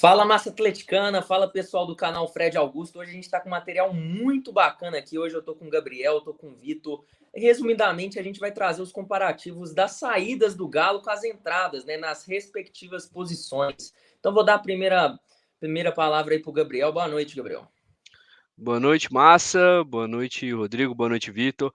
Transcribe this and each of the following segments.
Fala, massa atleticana, fala pessoal do canal Fred Augusto. Hoje a gente está com um material muito bacana aqui. Hoje eu tô com o Gabriel, tô com o Vitor. Resumidamente, a gente vai trazer os comparativos das saídas do Galo com as entradas, né, nas respectivas posições. Então vou dar a primeira palavra aí pro Gabriel. Boa noite, Gabriel. Boa noite, Massa. Boa noite, Rodrigo. Boa noite, Vitor.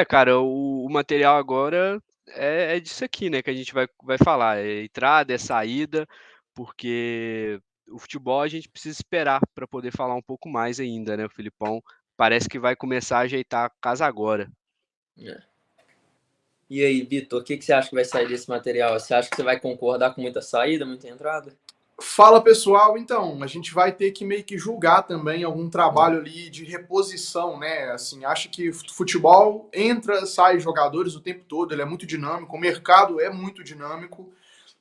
Cara, o material agora é disso aqui, né, que a gente vai falar. É entrada, é saída, porque o futebol a gente precisa esperar para poder falar um pouco mais ainda, né? O Filipão parece que vai começar a ajeitar a casa agora. É. E aí, Vitor, o que você acha que vai sair desse material? Você acha que você vai concordar com muita saída, muita entrada? Fala pessoal, então, a gente vai ter que meio que julgar também algum trabalho ali de reposição, né? Assim, acho que futebol entra, sai jogadores o tempo todo, ele é muito dinâmico, o mercado é muito dinâmico,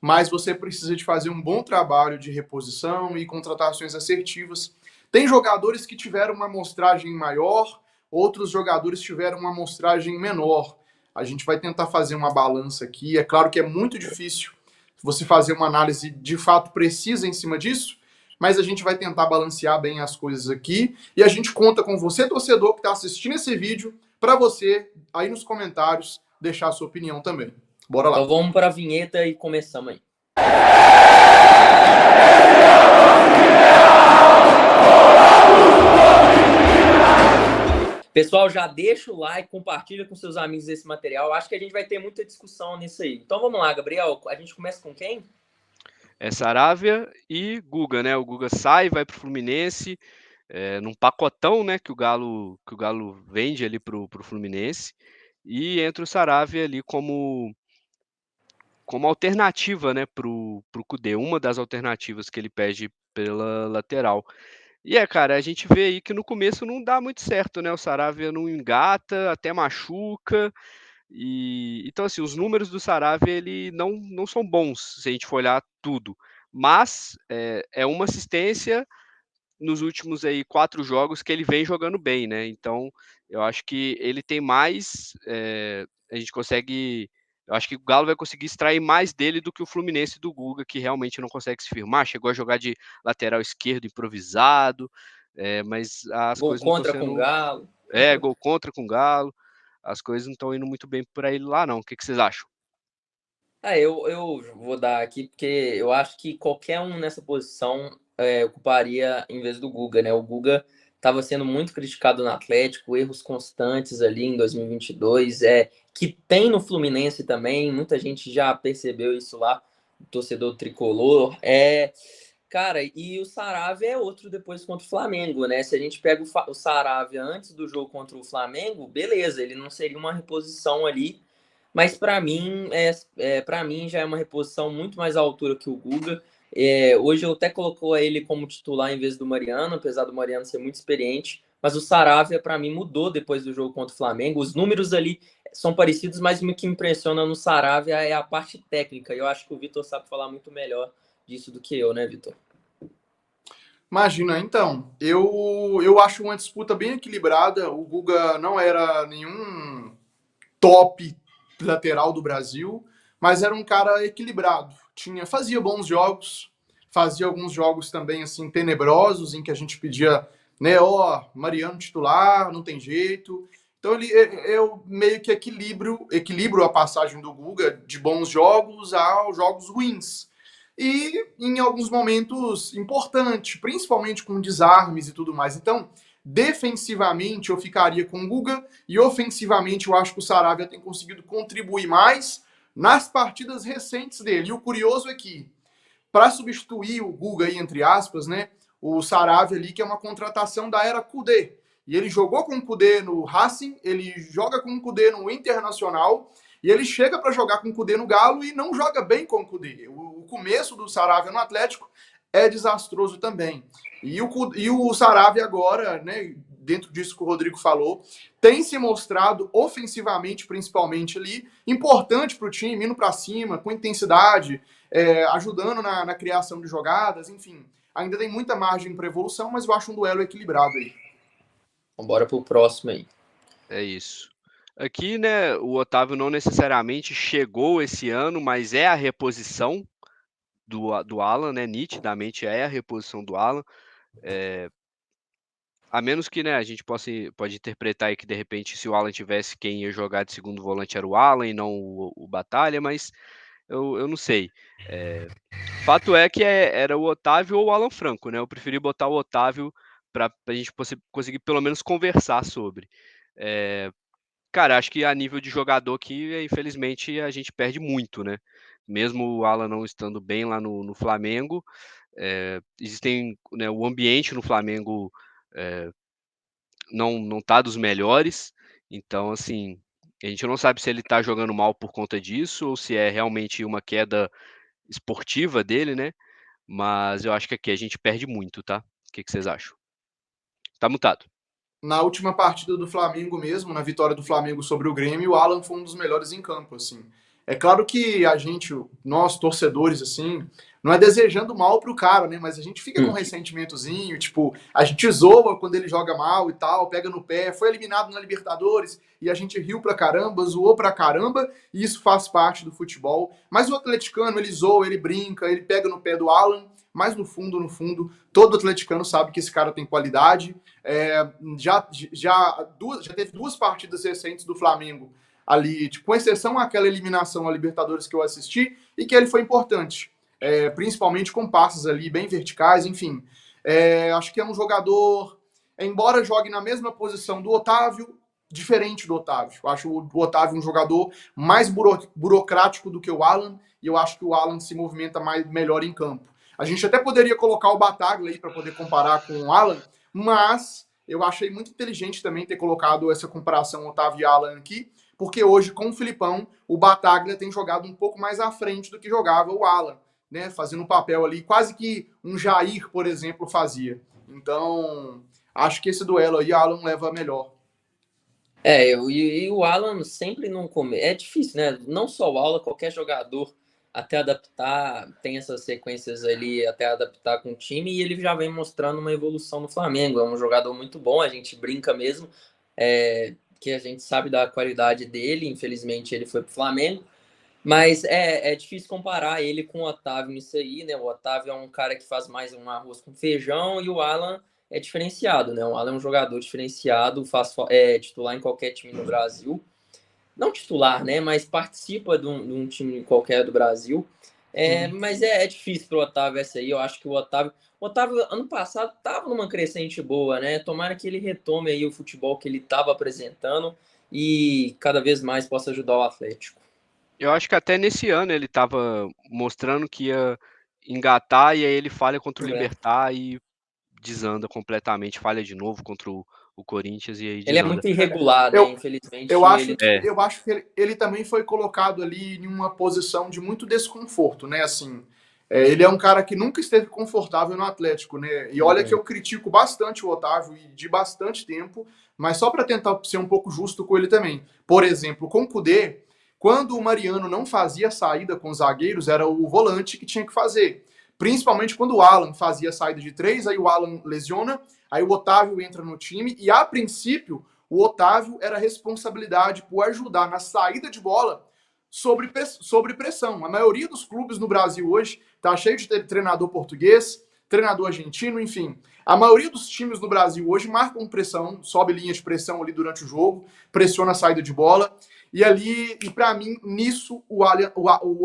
mas você precisa de fazer um bom trabalho de reposição e contratações assertivas. Tem jogadores que tiveram uma amostragem maior, outros jogadores tiveram uma amostragem menor. A gente vai tentar fazer uma balança aqui. É claro que é muito difícil você fazer uma análise de fato precisa em cima disso, mas a gente vai tentar balancear bem as coisas aqui e a gente conta com você, torcedor, que está assistindo esse vídeo, para você, aí nos comentários, deixar a sua opinião também. Bora lá. Então vamos para a vinheta e começamos aí. Pessoal, já deixa o like, compartilha com seus amigos esse material. Acho que a gente vai ter muita discussão nisso aí. Então vamos lá, Gabriel. A gente começa com quem? É Saravia e Guga, né? O Guga sai, vai pro Fluminense, num pacotão, né, que o Galo vende ali pro Fluminense, e entra o Saravia ali como alternativa, né, pro Kudê, uma das alternativas que ele pede pela lateral. E cara, a gente vê aí que no começo não dá muito certo, né? O Saravia não engata, até machuca. E então assim, os números do Saravia ele não são bons se a gente for olhar tudo. Mas é uma assistência nos últimos aí 4 jogos que ele vem jogando bem, né? Então, eu acho que ele tem mais, a gente consegue, eu acho que o Galo vai conseguir extrair mais dele do que o Fluminense do Guga, que realmente não consegue se firmar, chegou a jogar de lateral esquerdo improvisado, mas as Gol coisas não estão contra com o sendo, Galo. gol contra com o Galo, as coisas não estão indo muito bem para ele lá não. O que vocês acham? Eu vou dar aqui, porque eu acho que qualquer um nessa posição ocuparia em vez do Guga, né? O Guga estava sendo muito criticado no Atlético, erros constantes ali em 2022, que tem no Fluminense também, muita gente já percebeu isso lá, o torcedor tricolor. Cara, e o Saravia é outro depois contra o Flamengo, né? Se a gente pega o Saravia antes do jogo contra o Flamengo, beleza, ele não seria uma reposição ali, mas para mim para mim já é uma reposição muito mais à altura que o Guga. Hoje eu até colocou ele como titular em vez do Mariano, apesar do Mariano ser muito experiente. Mas o Saravia, para mim, mudou depois do jogo contra o Flamengo. Os números ali são parecidos, mas o que impressiona no Saravia é a parte técnica. E eu acho que o Vitor sabe falar muito melhor disso do que eu, né, Vitor? Imagina, então, eu acho uma disputa bem equilibrada. O Guga não era nenhum top lateral do Brasil, mas era um cara equilibrado. Fazia bons jogos, fazia alguns jogos também assim tenebrosos em que a gente pedia, né, Mariano titular, não tem jeito. Então eu meio que equilibro a passagem do Guga de bons jogos a jogos ruins. E em alguns momentos importantes, principalmente com desarmes e tudo mais. Então, defensivamente eu ficaria com o Guga e ofensivamente eu acho que o Saravia tem conseguido contribuir mais nas partidas recentes dele. E o curioso é que, para substituir o Guga aí, entre aspas, né, o Saravia ali, que é uma contratação da era Kudê. E ele jogou com o Kudê no Racing, ele joga com o Kudê no Internacional, e ele chega para jogar com o Kudê no Galo e não joga bem com o Kudê. O começo do Saravia no Atlético é desastroso também. E o Saravia agora, né, dentro disso que o Rodrigo falou, tem se mostrado ofensivamente, principalmente ali, importante para o time, indo para cima, com intensidade, ajudando na criação de jogadas, enfim. Ainda tem muita margem para evolução, mas eu acho um duelo equilibrado aí. Vamos embora pro próximo aí. É isso. Aqui, né, o Otávio não necessariamente chegou esse ano, mas é a reposição do Alan, né? Nitidamente é a reposição do Alan. A menos que, né, a gente pode interpretar aí que de repente se o Alan tivesse, quem ia jogar de segundo volante era o Alan e não o Batalha, mas eu não sei. Fato é que era o Otávio ou o Alan Franco, né? Eu preferi botar o Otávio para a gente conseguir pelo menos conversar sobre. Cara, acho que a nível de jogador aqui, infelizmente, a gente perde muito, né? Mesmo o Alan não estando bem lá no Flamengo, existem, né, o ambiente no Flamengo não tá dos melhores, então, assim, a gente não sabe se ele tá jogando mal por conta disso ou se é realmente uma queda esportiva dele, né? Mas eu acho que aqui a gente perde muito, tá? O que vocês acham? Tá mutado. Na última partida do Flamengo mesmo, na vitória do Flamengo sobre o Grêmio, o Alan foi um dos melhores em campo, assim. É claro que a gente, nós torcedores, assim, não é desejando mal pro cara, né? Mas a gente fica com um ressentimentozinho, tipo, a gente zoa quando ele joga mal e tal, pega no pé, foi eliminado na Libertadores e a gente riu pra caramba, zoou pra caramba, e isso faz parte do futebol. Mas o atleticano, ele zoa, ele brinca, ele pega no pé do Alan, mas no fundo, todo atleticano sabe que esse cara tem qualidade. Já teve 2 partidas recentes do Flamengo ali, tipo, com exceção àquela eliminação na Libertadores que eu assisti, e que ele foi importante, principalmente com passes ali bem verticais, enfim. Acho que é um jogador, embora jogue na mesma posição do Otávio, diferente do Otávio. Eu acho o Otávio um jogador mais burocrático do que o Alan, e eu acho que o Alan se movimenta melhor em campo. A gente até poderia colocar o Bataglia aí para poder comparar com o Alan, mas eu achei muito inteligente também ter colocado essa comparação Otávio e Alan aqui, porque hoje, com o Filipão, o Bataglia tem jogado um pouco mais à frente do que jogava o Alan, né? Fazendo um papel ali, quase que um Jair, por exemplo, fazia. Então, acho que esse duelo aí, Alan leva melhor. E o Alan sempre não come. É difícil, né? Não só o Alan, qualquer jogador até adaptar, tem essas sequências ali até adaptar com o time, e ele já vem mostrando uma evolução no Flamengo. É um jogador muito bom, a gente brinca mesmo, que a gente sabe da qualidade dele, infelizmente ele foi pro Flamengo, mas é difícil comparar ele com o Otávio nisso aí, né? O Otávio é um cara que faz mais um arroz com feijão e o Alan é diferenciado, né? O Alan é um jogador diferenciado, é titular em qualquer time no Brasil. Não titular, né? Mas participa de um time qualquer do Brasil. Mas é difícil pro Otávio essa aí. Eu acho que o Otávio, ano passado, estava numa crescente boa, né? Tomara que ele retome aí o futebol que ele estava apresentando e cada vez mais possa ajudar o Atlético. Eu acho que até nesse ano ele estava mostrando que ia engatar e aí ele falha contra o Libertad e desanda completamente, falha de novo contra o Corinthians e aí Ele é desanda. muito irregular, né? Infelizmente, Eu acho, ele... eu acho que ele também foi colocado ali em uma posição de muito desconforto, né? Assim, ele é um cara que nunca esteve confortável no Atlético, né? E olha que eu critico bastante o Otávio e de bastante tempo, mas só para tentar ser um pouco justo com ele também. Por exemplo, com o Kudê, quando o Mariano não fazia saída com os zagueiros, era o volante que tinha que fazer. Principalmente quando o Alan fazia saída de 3, aí o Alan lesiona, aí o Otávio entra no time e, a princípio, o Otávio era responsabilidade por ajudar na saída de bola sobre pressão. A maioria dos clubes no Brasil hoje está cheio de treinador português, treinador argentino, enfim. A maioria dos times no Brasil hoje marcam pressão, sobe linha de pressão ali durante o jogo, pressiona a saída de bola. E para mim, nisso, o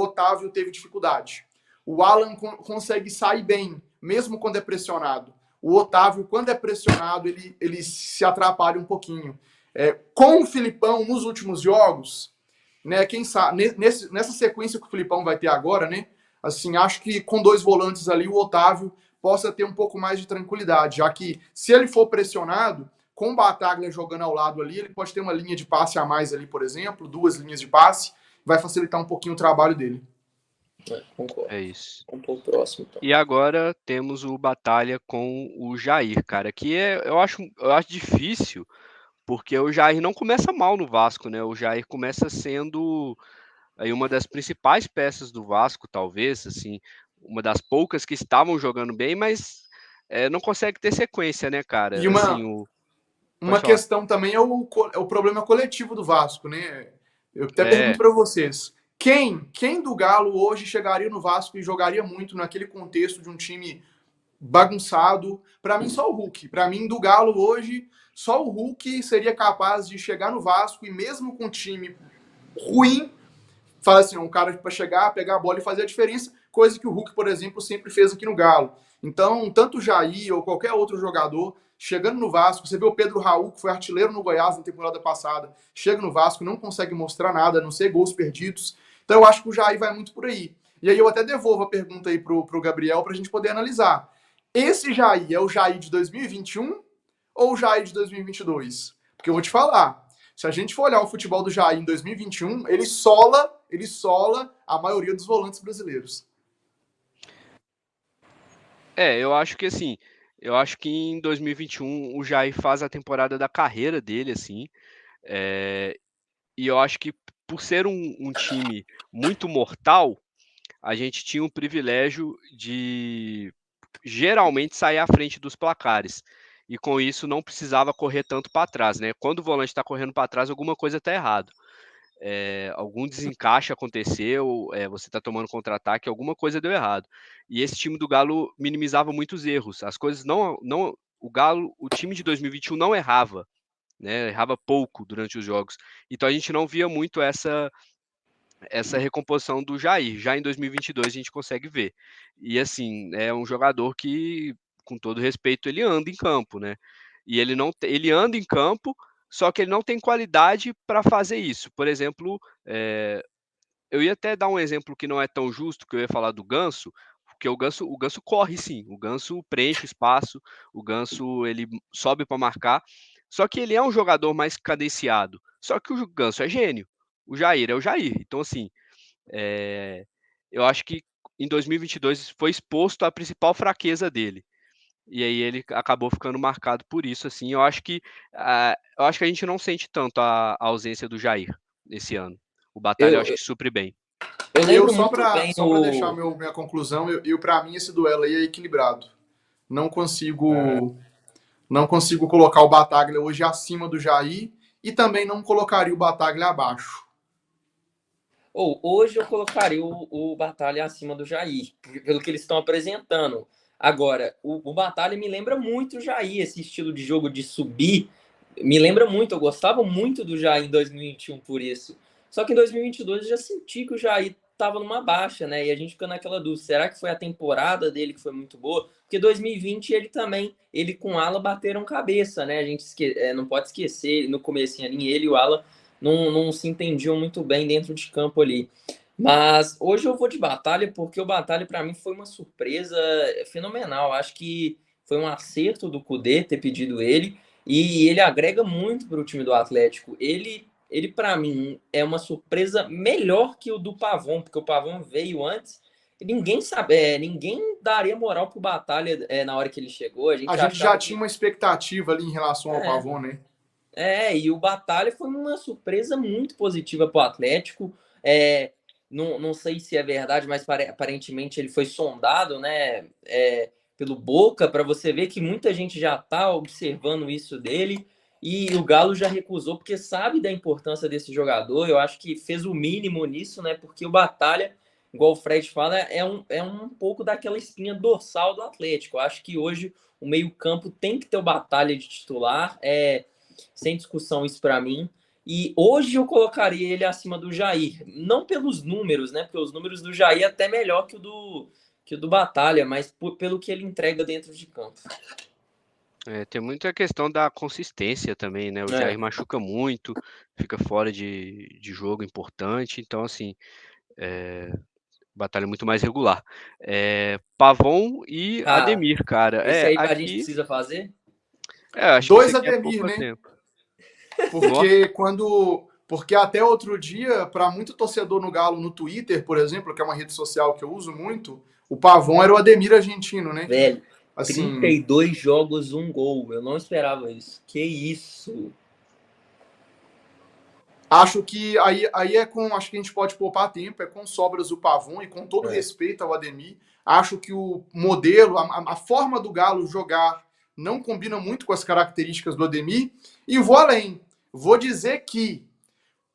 Otávio teve dificuldade. O Alan consegue sair bem, mesmo quando é pressionado. O Otávio, quando é pressionado, ele se atrapalha um pouquinho. Com o Filipão, nos últimos jogos, né, quem sabe, nessa sequência que o Filipão vai ter agora, né, assim, acho que com 2 volantes ali, o Otávio possa ter um pouco mais de tranquilidade, já que se ele for pressionado, com o Bataglia jogando ao lado ali, ele pode ter uma linha de passe a mais ali, por exemplo, 2 linhas de passe, vai facilitar um pouquinho o trabalho dele. Concordo. É isso. Um pouco próximo, então. E agora temos o Batalha com o Jair, cara, que eu acho difícil, porque o Jair não começa mal no Vasco, né? O Jair começa sendo aí uma das principais peças do Vasco, talvez, assim, uma das poucas que estavam jogando bem, mas não consegue ter sequência, né, cara? E Assim, uma questão também é o problema coletivo do Vasco, né? Eu até pergunto para vocês, Quem do Galo hoje chegaria no Vasco e jogaria muito naquele contexto de um time bagunçado? Para mim, só o Hulk. Para mim, do Galo hoje, só o Hulk seria capaz de chegar no Vasco e mesmo com um time ruim, fala assim, um cara para chegar, pegar a bola e fazer a diferença, coisa que o Hulk, por exemplo, sempre fez aqui no Galo. Então, tanto o Jair ou qualquer outro jogador chegando no Vasco, você vê o Pedro Raul, que foi artilheiro no Goiás na temporada passada, chega no Vasco, não consegue mostrar nada, a não ser gols perdidos. Então, eu acho que o Jair vai muito por aí. E aí eu até devolvo a pergunta aí pro Gabriel para a gente poder analisar. Esse Jair é o Jair de 2021 ou o Jair de 2022? Porque eu vou te falar, se a gente for olhar o futebol do Jair em 2021, ele sola a maioria dos volantes brasileiros. Eu acho que assim, eu acho que em 2021 o Jair faz a temporada da carreira dele, assim, e eu acho que por ser um time muito mortal, a gente tinha o privilégio de geralmente sair à frente dos placares. E com isso não precisava correr tanto para trás, né? Quando o volante está correndo para trás, alguma coisa está errado. Algum desencaixe aconteceu, você está tomando contra-ataque, alguma coisa deu errado. E esse time do Galo minimizava muitos erros. As coisas o time de 2021 não errava, né? Errava pouco durante os jogos. Então a gente não via muito essa recomposição do Jair. Já em 2022 a gente consegue ver. E assim, é um jogador que, com todo respeito, ele anda em campo, né? E ele anda em campo, só que ele não tem qualidade para fazer isso. Por exemplo, eu ia até dar um exemplo que não é tão justo, que eu ia falar do Ganso, porque o Ganso corre sim, o Ganso preenche o espaço, o Ganso ele sobe para marcar, só que ele é um jogador mais cadenciado. Só que o Ganso é gênio, o Jair é o Jair. Então, assim, eu acho que em 2022 foi exposto a principal fraqueza dele. E aí ele acabou ficando marcado por isso, assim. Eu acho que a gente não sente tanto a ausência do Jair esse ano. O Batalha eu Eu, acho que supre bem. eu Eu, lembro muito bem só para deixar minha conclusão, para mim esse duelo aí é equilibrado. Não consigo, não consigo colocar o Bataglia hoje acima do Jair e também não colocaria o Bataglia abaixo. Hoje eu colocaria o Batalha acima do Jair, pelo que eles estão apresentando. Agora, o Batalha me lembra muito o Jair, esse estilo de jogo de subir, me lembra muito. Eu gostava muito do Jair em 2021 por isso. Só que em 2022 eu já senti que o Jair estava numa baixa, né? E a gente fica naquela dúvida, será que foi a temporada dele que foi muito boa? Porque 2020 ele também, ele com o Ala bateram cabeça, né? A gente não pode esquecer, no comecinho ali, ele e o Ala não se entendiam muito bem dentro de campo ali. Mas hoje eu vou de Batalha, porque o Batalha para mim foi uma surpresa fenomenal. Acho que foi um acerto do Cudê ter pedido ele, e ele agrega muito para o time do Atlético. Ele para mim é uma surpresa melhor que o do Pavon, porque o Pavon veio antes e ninguém sabe, ninguém daria moral pro Batalha na hora que ele chegou. A A gente gente já achava tinha que uma expectativa ali em relação ao Pavon, né? e o Batalha foi uma surpresa muito positiva para o Atlético. Não sei se é verdade, mas aparentemente ele foi sondado, né, pelo Boca, para você ver que muita gente já está observando isso dele. E o Galo já recusou, porque sabe da importância desse jogador. Eu acho que fez o mínimo nisso, né? Porque o Batalha, igual o Fred fala, é um pouco daquela espinha dorsal do Atlético. Eu acho que hoje o meio-campo tem que ter o Batalha de titular. Sem discussão isso para mim. E hoje eu colocaria ele acima do Jair. Não pelos números, né? Porque os números do Jair é até melhor que o do Batalha, mas pelo que ele entrega dentro de campo. Tem muita questão da consistência também, né? O Jair machuca muito, fica fora de jogo importante, então assim, batalha muito mais regular. Pavon e Ah, Ademir, cara. esse aí a gente Aqui, precisa fazer? acho que esse Dois aqui é Ademir, pouco né? tempo. Porque até outro dia, para muito torcedor no Galo no Twitter, por exemplo, que é uma rede social que eu uso muito, o Pavon era o Ademir argentino, né? Velho, Assim, 32 jogos, um gol. Eu não esperava isso. Que isso? acho que aí acho que a gente pode poupar tempo, é com sobras o Pavon e com todo respeito ao Ademir. Acho que o modelo, a forma do Galo jogar não combina muito com as características do Ademir. E vou além. Vou dizer que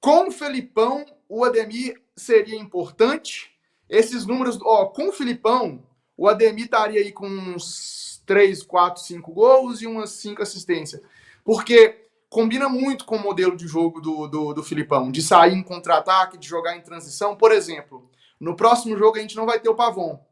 com o Felipão, o Ademir seria importante. Esses números, com o Filipão, o Ademir estaria aí com uns 3, 4, 5 gols e umas 5 assistências. Porque combina muito com o modelo de jogo do Filipão, de sair em contra-ataque, de jogar em transição. Por exemplo, no próximo jogo a gente não vai ter o Pavon.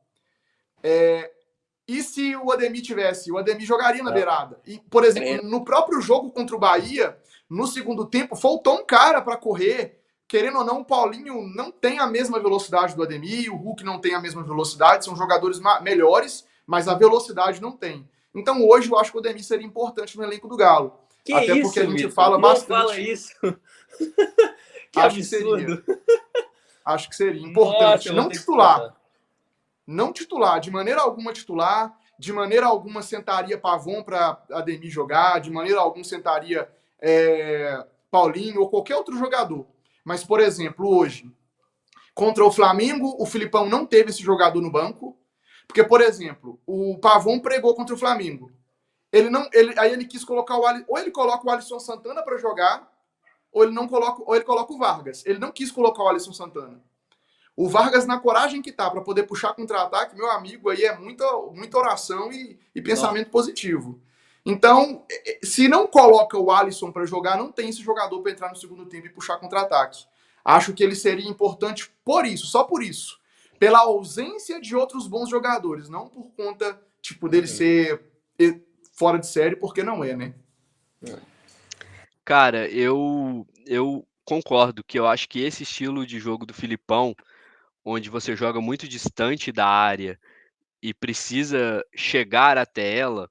E se o Ademir tivesse? O Ademir jogaria na beirada. E, por exemplo, no próprio jogo contra o Bahia, no segundo tempo, faltou um cara para correr. Querendo ou não, o Paulinho não tem a mesma velocidade do Ademir, o Hulk não tem a mesma velocidade, são jogadores melhores, mas a velocidade não tem. Então hoje eu acho que o Ademir seria importante no elenco do Galo. Que até isso, porque a gente Vitor? fala Não bastante. fala isso. Que acho absurdo. Acho que seria importante. Nossa, não titular. Não titular, de maneira alguma titular, de maneira alguma sentaria Pavon para Ademir jogar, de maneira alguma sentaria Paulinho ou qualquer outro jogador. Mas, por exemplo, hoje, contra o Flamengo, o Filipão não teve esse jogador no banco, porque, por exemplo, o Pavon pregou contra o Flamengo. Aí ele quis colocar ou ele coloca o Alisson Santana para jogar, ou ele coloca o Vargas. Ele não quis colocar o Alisson Santana. O Vargas, na coragem que tá para poder puxar contra-ataque, meu amigo, aí é muita oração e pensamento positivo. Então, se não coloca o Alisson para jogar, não tem esse jogador para entrar no segundo tempo e puxar contra-ataque. Acho que ele seria importante por isso, só por isso. Pela ausência de outros bons jogadores, não por conta, dele ser fora de série, porque não é, né? Cara, eu concordo que eu acho que esse estilo de jogo do Filipão, onde você joga muito distante da área e precisa chegar até ela,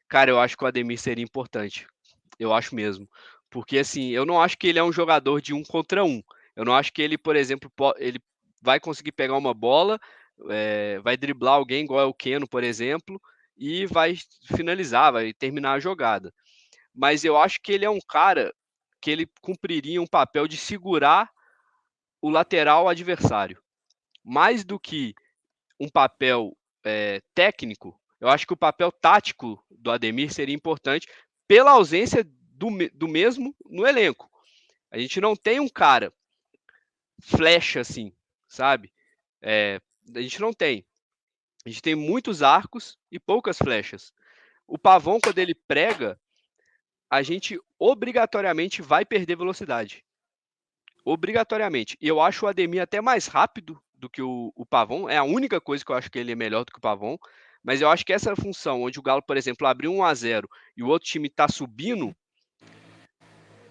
cara, eu acho que o Ademir seria importante. Eu acho mesmo. Porque, assim, eu não acho que ele é um jogador de 1 contra 1. Eu não acho que ele, por exemplo, ele vai conseguir pegar uma bola, vai driblar alguém, igual é o Keno, por exemplo, e vai finalizar, vai terminar a jogada. Mas eu acho que ele é um cara que ele cumpriria um papel de segurar o lateral adversário. Mais do que um papel técnico, eu acho que o papel tático do Ademir seria importante pela ausência do mesmo no elenco. A gente não tem um cara flecha assim, sabe? A gente não tem. A gente tem muitos arcos e poucas flechas. O Pavon, quando ele prega, a gente obrigatoriamente vai perder velocidade. Obrigatoriamente. E eu acho o Ademir até mais rápido do que o Pavon. É a única coisa que eu acho que ele é melhor do que o Pavon. Mas eu acho que essa função, onde o Galo, por exemplo, abriu 1-0 e o outro time tá subindo,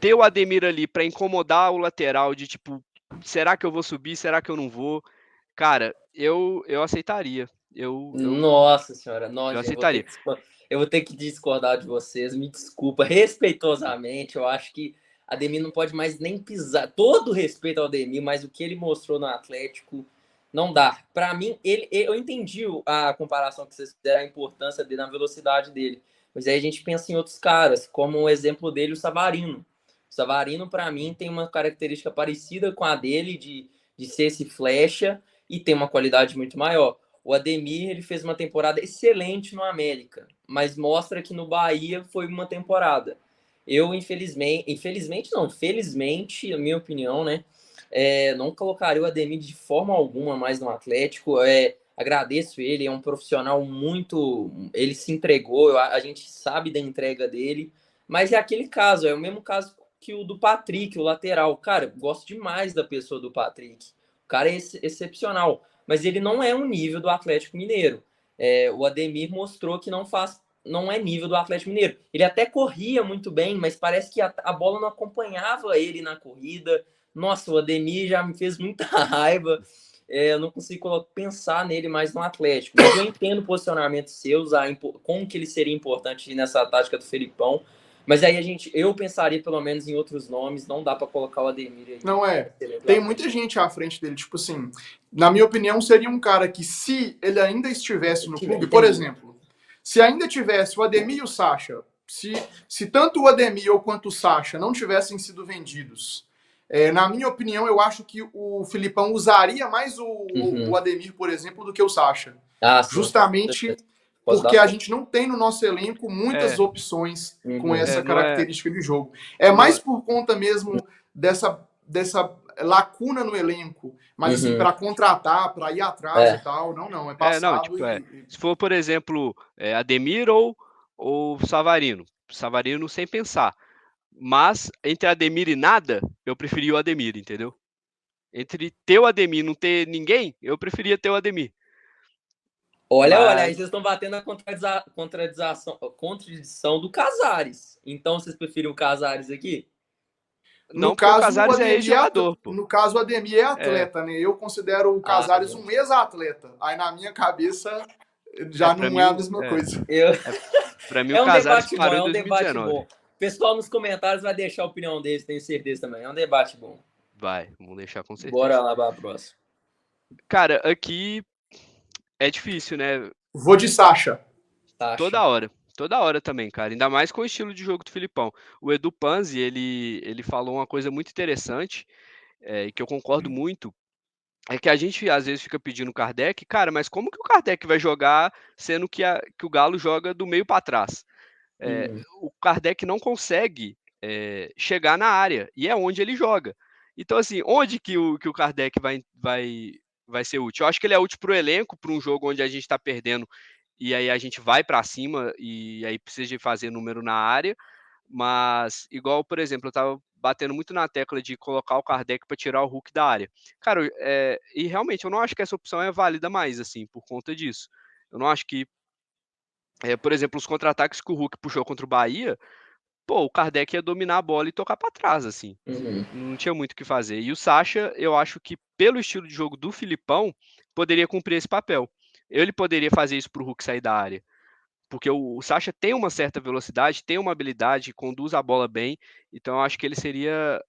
ter o Ademir ali para incomodar o lateral de tipo, será que eu vou subir? Será que eu não vou? Cara, eu aceitaria. Nossa senhora, Eu nossa, aceitaria. eu vou ter que discordar de vocês, me desculpa, respeitosamente, eu acho que Ademir não pode mais nem pisar, todo respeito ao Ademir, mas o que ele mostrou no Atlético não dá. Para mim, eu entendi a comparação que vocês fizeram, a importância dele, na velocidade dele, mas aí a gente pensa em outros caras, como o exemplo dele, o Savarino. O Savarino, para mim, tem uma característica parecida com a dele, de ser esse flecha, e tem uma qualidade muito maior. O Ademir, ele fez uma temporada excelente no América, mas mostra que no Bahia foi uma temporada. Eu, felizmente, na minha opinião, né, não colocaria o Ademir de forma alguma mais no Atlético. Agradeço ele, é um profissional muito... Ele se entregou, a gente sabe da entrega dele, mas é aquele caso, é o mesmo caso que o do Patrick, o lateral. Cara, eu gosto demais da pessoa do Patrick. O cara é excepcional, mas ele não é um nível do Atlético Mineiro. O Ademir mostrou que não é nível do Atlético Mineiro. Ele até corria muito bem, mas parece que a bola não acompanhava ele na corrida. Nossa, o Ademir já me fez muita raiva. Eu não consigo pensar nele mais no Atlético. Mas eu entendo o posicionamento seu, como que ele seria importante nessa tática do Felipão. Mas aí eu pensaria pelo menos em outros nomes, não dá para colocar o Ademir aí. Não é. Tem muita gente à frente dele, tipo assim, na minha opinião, seria um cara que, se ele ainda estivesse no clube, por exemplo, se ainda tivesse o Ademir e o Sacha, se tanto o Ademir ou quanto o Sacha não tivessem sido vendidos, na minha opinião, eu acho que o Filipão usaria mais o Ademir, por exemplo, do que o Sacha. Justamente porque a gente não tem no nosso elenco muitas opções com essa característica de jogo. É mais por conta mesmo dessa lacuna no elenco, mas assim, para contratar, para ir atrás e tal, não, é Não, passado. tipo, se for, por exemplo, Ademir ou Savarino. Savarino sem pensar. Mas entre Ademir e nada, eu preferia o Ademir, entendeu? Entre ter o Ademir e não ter ninguém, eu preferia ter o Ademir. Olha, aí vocês estão batendo a contradição do Casares. Então vocês preferem o Casares aqui? No porque o caso, Casares é ex-jogador, pô. No caso, o Ademir é atleta, né? Eu considero o Casares um ex-atleta. Aí na minha cabeça já não é a mesma coisa. Pra mim, É o um Casares debate bom, parou é em um debate 2019. bom. O pessoal nos comentários vai deixar a opinião deles, tenho certeza também. É um debate bom. Vamos deixar com certeza. Bora lá para a próxima. Cara, aqui é difícil, né? Vou de Sacha. Toda hora também, cara. Ainda mais com o estilo de jogo do Filipão. O Edu Panzi, ele falou uma coisa muito interessante, que eu concordo muito, é que a gente às vezes fica pedindo o Kardec, cara, mas como que o Kardec vai jogar sendo que o Galo joga do meio para trás? O Kardec não consegue chegar na área, e é onde ele joga. Então, assim, onde que o Kardec vai ser útil? Eu acho que ele é útil para o elenco, para um jogo onde a gente está perdendo, e aí a gente vai para cima, e aí precisa de fazer número na área, mas, igual, por exemplo, eu estava batendo muito na tecla de colocar o Kardec para tirar o Hulk da área. Cara, e realmente eu não acho que essa opção é válida mais, assim, por conta disso. Eu não acho que, por exemplo, os contra-ataques que o Hulk puxou contra o Bahia, pô, o Kardec ia dominar a bola e tocar para trás, assim. Não tinha muito o que fazer. E o Sacha, eu acho que pelo estilo de jogo do Filipão, poderia cumprir esse papel. Ele poderia fazer isso para o Hulk sair da área. Porque o Sacha tem uma certa velocidade, tem uma habilidade, conduz a bola bem, então eu acho que ele seria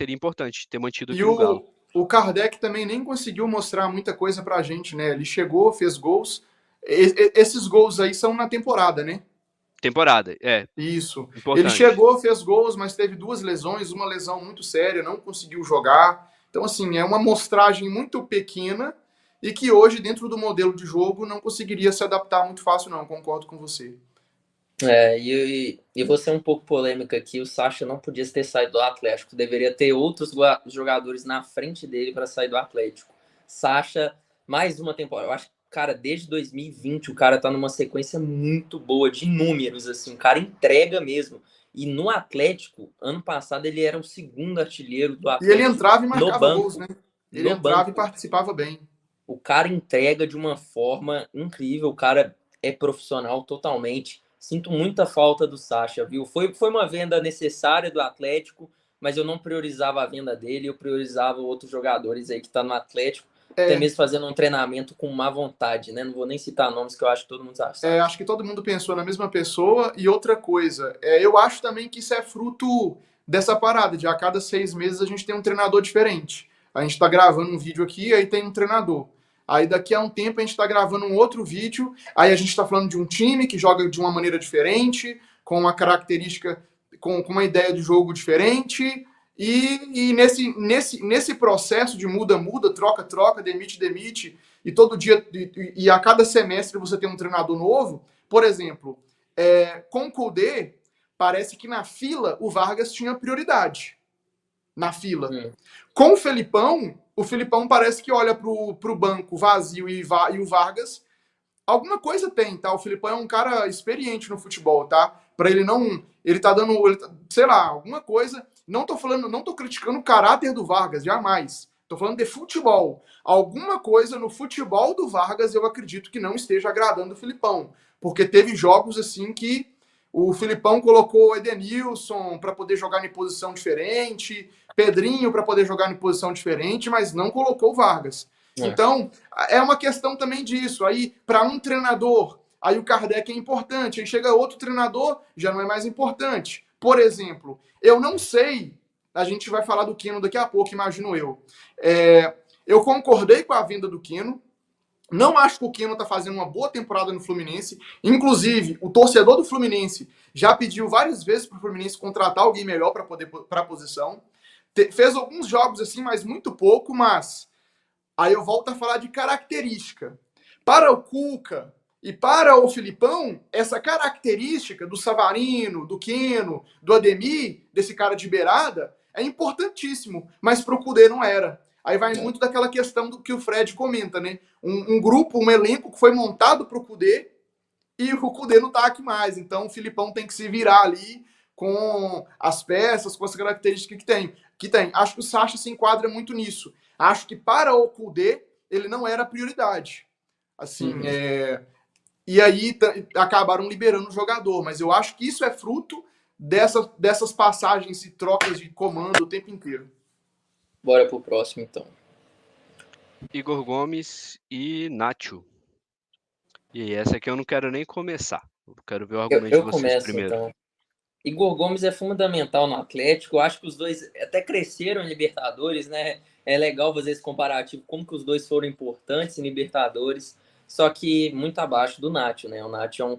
importante ter mantido aqui no Galo. O Kardec também nem conseguiu mostrar muita coisa pra gente, né? Ele chegou, fez gols. Esses gols aí são na temporada, né? Temporada, Isso. importante. Ele chegou, fez gols, mas teve 2 lesões, uma lesão muito séria, não conseguiu jogar. Então, assim, é uma amostragem muito pequena e que hoje, dentro do modelo de jogo, não conseguiria se adaptar muito fácil, não. Concordo com você. E vou ser um pouco polêmica aqui, o Sacha não podia ter saído do Atlético, deveria ter outros jogadores na frente dele para sair do Atlético. Sacha, mais uma temporada, eu acho que, cara, desde 2020 o cara tá numa sequência muito boa de números, assim, o cara entrega mesmo. E no Atlético, ano passado ele era o segundo artilheiro do Atlético. E ele entrava e marcava gols, né? Ele entrava e participava bem. O cara entrega de uma forma incrível, o cara é profissional totalmente. Sinto muita falta do Sacha, viu? Foi uma venda necessária do Atlético, mas eu não priorizava a venda dele, eu priorizava outros jogadores aí que tá no Atlético, até mesmo fazendo um treinamento com má vontade, né? Não vou nem citar nomes que eu acho que todo mundo sabe. Acho que todo mundo pensou na mesma pessoa. E outra coisa, eu acho também que isso é fruto dessa parada, de a cada 6 meses a gente tem um treinador diferente. A gente tá gravando um vídeo aqui, aí tem um treinador. Aí daqui a um tempo a gente tá gravando um outro vídeo, aí a gente tá falando de um time que joga de uma maneira diferente, com uma característica, com uma ideia de jogo diferente. E nesse processo de muda, troca, demite, e todo dia, e a cada semestre você tem um treinador novo, por exemplo, com o Kudê, parece que na fila o Vargas tinha prioridade. Na fila. Com o Felipão parece que olha pro banco vazio e o Vargas, alguma coisa tem, tá? O Felipão é um cara experiente no futebol, tá? Pra ele não. Ele tá dando. Sei lá, alguma coisa. Não tô criticando o caráter do Vargas, jamais. Tô falando de futebol. Alguma coisa no futebol do Vargas eu acredito que não esteja agradando o Filipão. Porque teve jogos assim que o Filipão colocou o Edenilson para poder jogar em posição diferente, Pedrinho para poder jogar em posição diferente, mas não colocou o Vargas. Então, é uma questão também disso. Aí, para um treinador, aí o Kardec é importante. Aí chega outro treinador, já não é mais importante. Por exemplo, eu não sei, a gente vai falar do Keno daqui a pouco, imagino eu. Eu concordei com a venda do Keno. Não acho que o Keno está fazendo uma boa temporada no Fluminense. Inclusive, o torcedor do Fluminense já pediu várias vezes para o Fluminense contratar alguém melhor para a posição. Fez alguns jogos assim, mas muito pouco, mas... Aí eu volto a falar de característica. Para o Cuca e para o Filipão, essa característica do Savarino, do Keno, do Ademir, desse cara de beirada, é importantíssimo, mas para o Kudê não era. Aí vai muito daquela questão do que o Fred comenta, né? Um grupo, um elenco que foi montado para o Kudê e o Kudê não tá aqui mais. Então o Filipão tem que se virar ali com as peças, com as características que tem. Acho que o Sacha se enquadra muito nisso. Acho que para o Kudê ele não era prioridade. Assim, e aí acabaram liberando o jogador. Mas eu acho que isso é fruto dessas passagens e trocas de comando o tempo inteiro. Bora pro próximo, então. Igor Gomes e Nacho. E aí, essa aqui eu não quero nem começar. Eu quero ver o argumento de Eu vocês começo, primeiro. então. Igor Gomes é fundamental no Atlético. Eu acho que os dois até cresceram em Libertadores, né? É legal fazer esse comparativo, como que os dois foram importantes em Libertadores, só que muito abaixo do Nacho, né? O Nacho é um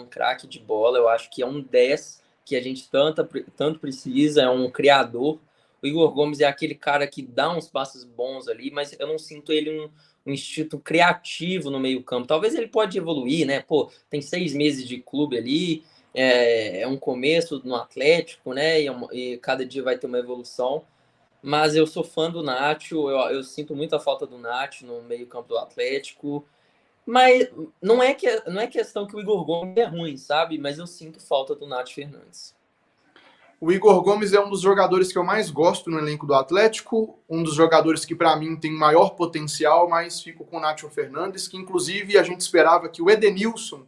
craque de bola, eu acho que é um 10 que a gente tanto precisa, é um criador. O Igor Gomes é aquele cara que dá uns passos bons ali, mas eu não sinto ele um instinto criativo no meio-campo. Talvez ele pode evoluir, né? Pô, tem 6 meses de clube ali, é um começo no Atlético, né? E cada dia vai ter uma evolução. Mas eu sou fã do Nacho, eu sinto muita falta do Nacho no meio-campo do Atlético. Mas não é questão que o Igor Gomes é ruim, sabe? Mas eu sinto falta do Nacho Fernandes. O Igor Gomes é um dos jogadores que eu mais gosto no elenco do Atlético, um dos jogadores que para mim tem maior potencial, mas fico com o Nacho Fernandes, que inclusive a gente esperava que o Edenilson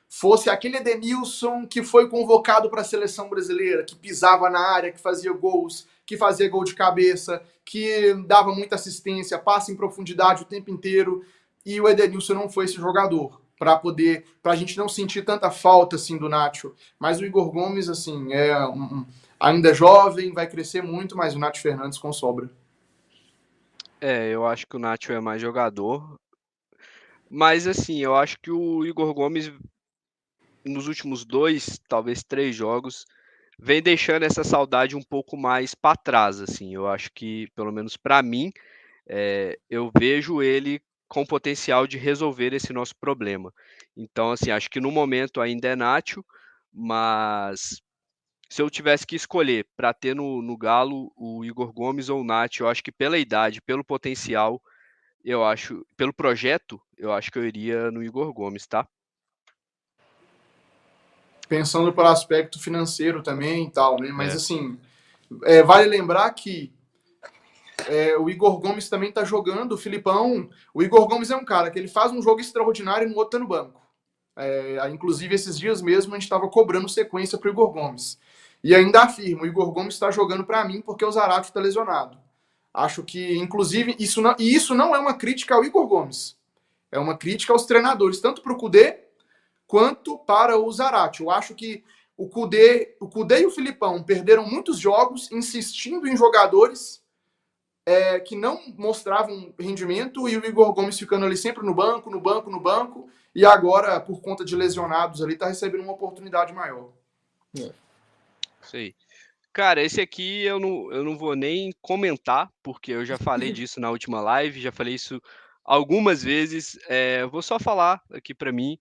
fosse aquele Edenilson que foi convocado para a seleção brasileira, que pisava na área, que fazia gols, que fazia gol de cabeça, que dava muita assistência, passa em profundidade o tempo inteiro, e o Edenilson não foi esse jogador para a gente não sentir tanta falta assim do Nacho. Mas o Igor Gomes assim ainda é jovem, vai crescer muito, mas o Nacho Fernandes com sobra. Eu acho que o Nacho é mais jogador, mas assim, eu acho que o Igor Gomes nos últimos 2, talvez 3 jogos, vem deixando essa saudade um pouco mais para trás, assim. Eu acho que, pelo menos para mim, eu vejo ele com potencial de resolver esse nosso problema. Então, assim, acho que no momento ainda é Nacho, mas se eu tivesse que escolher para ter no Galo o Igor Gomes ou o Nacho, eu acho que pela idade, pelo potencial, pelo projeto, eu acho que eu iria no Igor Gomes, tá? Pensando pelo aspecto financeiro também e tal, né? Mas É. assim, vale lembrar que o Igor Gomes também tá jogando, o Filipão. O Igor Gomes é um cara que ele faz um jogo extraordinário e no outro tá no banco. Inclusive, esses dias mesmo a gente estava cobrando sequência pro Igor Gomes. E ainda afirmo, o Igor Gomes está jogando para mim porque o Zarate está lesionado. Acho que, inclusive, isso não é uma crítica ao Igor Gomes. É uma crítica aos treinadores, tanto para o Kudê quanto para o Zarate. Eu acho que o Kudê e o Filipão perderam muitos jogos insistindo em jogadores que não mostravam rendimento e o Igor Gomes ficando ali sempre no banco, no banco, no banco, e agora, por conta de lesionados ali, tá recebendo uma oportunidade maior. Isso aí. Cara, esse aqui eu não vou nem comentar, porque eu já falei disso na última live, já falei isso algumas vezes. Vou só falar aqui para mim.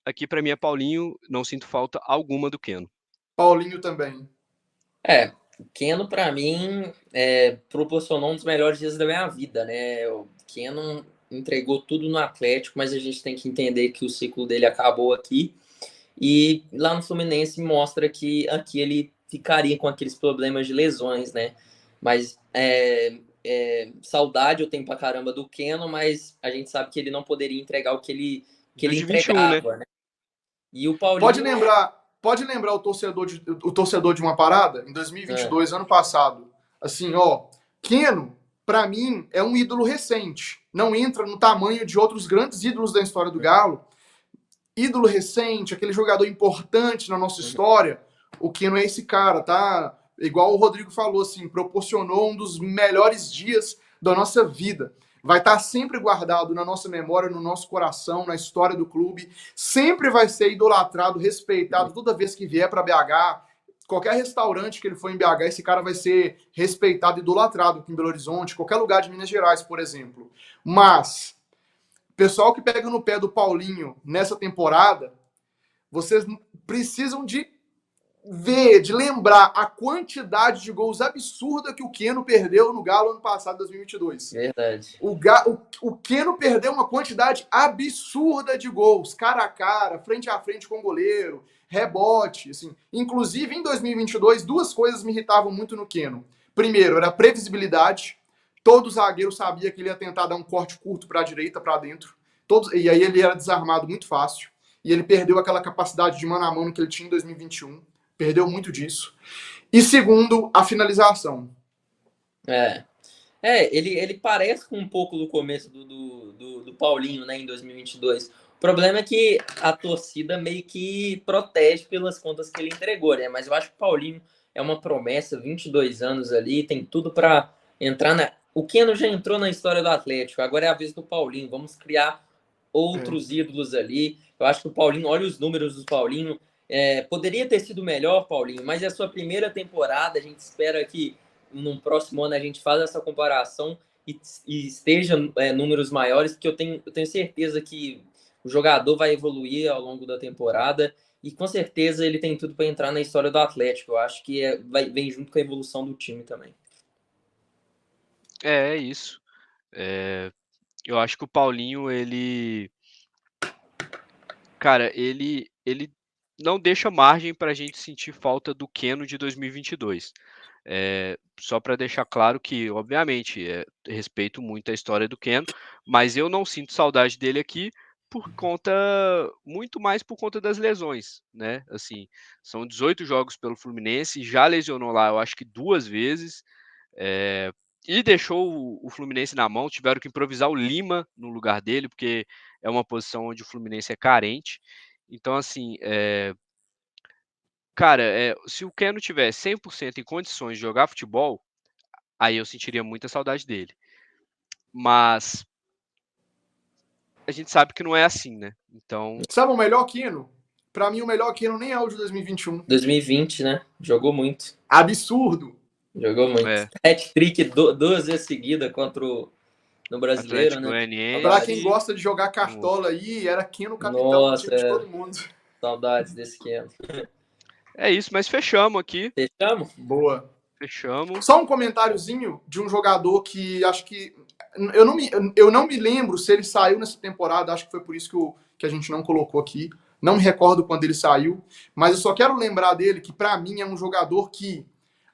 Aqui para mim é Paulinho, não sinto falta alguma do Keno. Paulinho também. O Keno, para mim, proporcionou um dos melhores dias da minha vida, né? O Keno entregou tudo no Atlético, mas a gente tem que entender que o ciclo dele acabou aqui. E lá no Fluminense mostra que aqui ele ficaria com aqueles problemas de lesões, né? Mas saudade eu tenho pra caramba do Keno, mas a gente sabe que ele não poderia entregar o que ele De 21, né? entregava, né? E o Paulinho. Pode lembrar o torcedor de uma parada? Em 2022, ano passado. Assim, Keno, para mim, é um ídolo recente. Não entra no tamanho de outros grandes ídolos da história do Galo. Ídolo recente, aquele jogador importante na nossa história. O Keno é esse cara, tá? Igual o Rodrigo falou, assim, proporcionou um dos melhores dias da nossa vida. Vai estar sempre guardado na nossa memória, no nosso coração, na história do clube. Sempre vai ser idolatrado, respeitado toda vez que vier para BH. Qualquer restaurante que ele for em BH, esse cara vai ser respeitado, idolatrado aqui em Belo Horizonte, qualquer lugar de Minas Gerais, por exemplo. Mas, pessoal que pega no pé do Paulinho nessa temporada, vocês precisam de ver, de lembrar a quantidade de gols absurda que o Keno perdeu no Galo ano passado, 2022. Verdade. O Keno perdeu uma quantidade absurda de gols, cara a cara, frente a frente com o goleiro, rebote, assim. Inclusive, em 2022, duas coisas me irritavam muito no Keno. Primeiro, era a previsibilidade. Todo zagueiro sabia que ele ia tentar dar um corte curto para a direita, para dentro. E aí ele era desarmado muito fácil. E ele perdeu aquela capacidade de mano a mano que ele tinha em 2021. Perdeu muito disso. E segundo, a finalização. Ele parece com um pouco do começo do Paulinho, né, em 2022. O problema é que a torcida meio que protege pelas contas que ele entregou, né? Mas eu acho que o Paulinho é uma promessa, 22 anos ali, tem tudo para entrar na... O Keno já entrou na história do Atlético, agora é a vez do Paulinho. Vamos criar outros ídolos ali. Eu acho que o Paulinho, olha os números do Paulinho, poderia ter sido melhor, Paulinho, mas é a sua primeira temporada, a gente espera que no próximo ano a gente faça essa comparação e esteja números maiores, porque eu tenho certeza que o jogador vai evoluir ao longo da temporada e com certeza ele tem tudo para entrar na história do Atlético. Eu acho que vem junto com a evolução do time também. É isso. Eu acho que o Paulinho, cara, ele não deixa margem para a gente sentir falta do Keno de 2022. Só para deixar claro que, obviamente, respeito muito a história do Keno, mas eu não sinto saudade dele aqui muito mais por conta das lesões, né? Assim, são 18 jogos pelo Fluminense, já lesionou lá, eu acho que 2 vezes, e deixou o Fluminense na mão. Tiveram que improvisar o Lima no lugar dele, porque é uma posição onde o Fluminense é carente. Então, assim, cara, se o Keno tiver 100% em condições de jogar futebol, aí eu sentiria muita saudade dele. Mas a gente sabe que não é assim, né? Então... Sabe o melhor Keno? Pra mim, o melhor Keno nem é o de 2021. 2020, né? Jogou muito. Absurdo. Jogou muito. Hat-trick 2 vezes seguida contra no Brasileiro, Atlético né? Goianiense. Pra quem gosta de jogar cartola aí, era Keno capitão do time de todo mundo. Saudades desse Keno. É isso, mas fechamos aqui. Fechamos? Boa. Fechamos. Só um comentáriozinho de um jogador que acho que... Eu não me lembro se ele saiu nessa temporada, acho que foi por isso que a gente não colocou aqui. Não me recordo quando ele saiu, mas eu só quero lembrar dele que, pra mim, é um jogador que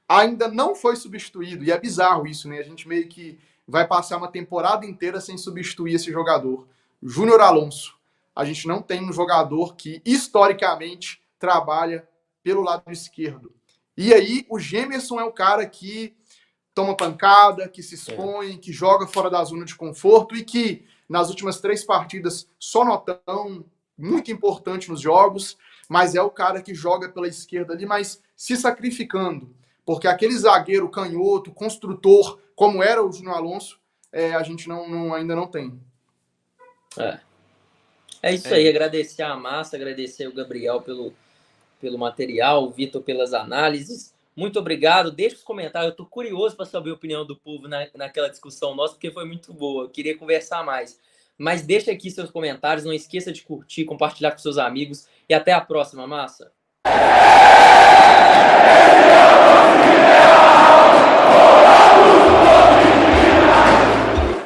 ainda não foi substituído. E é bizarro isso, né? A gente meio que vai passar uma temporada inteira sem substituir esse jogador. Júnior Alonso. A gente não tem um jogador que, historicamente, trabalha pelo lado esquerdo. E aí, o Gemerson é o cara que toma pancada, que se expõe, que joga fora da zona de conforto e que, nas últimas 3 partidas, só notão, muito importante nos jogos, mas é o cara que joga pela esquerda ali, mas se sacrificando. Porque aquele zagueiro canhoto, construtor, como era o Júnior Alonso, a gente ainda não tem. É isso aí, agradecer a Massa, agradecer o Gabriel pelo material, o Vitor pelas análises. Muito obrigado. Deixa os comentários. Eu tô curioso para saber a opinião do povo naquela discussão nossa, porque foi muito boa. Eu queria conversar mais. Mas deixa aqui seus comentários. Não esqueça de curtir, compartilhar com seus amigos. E até a próxima, Massa.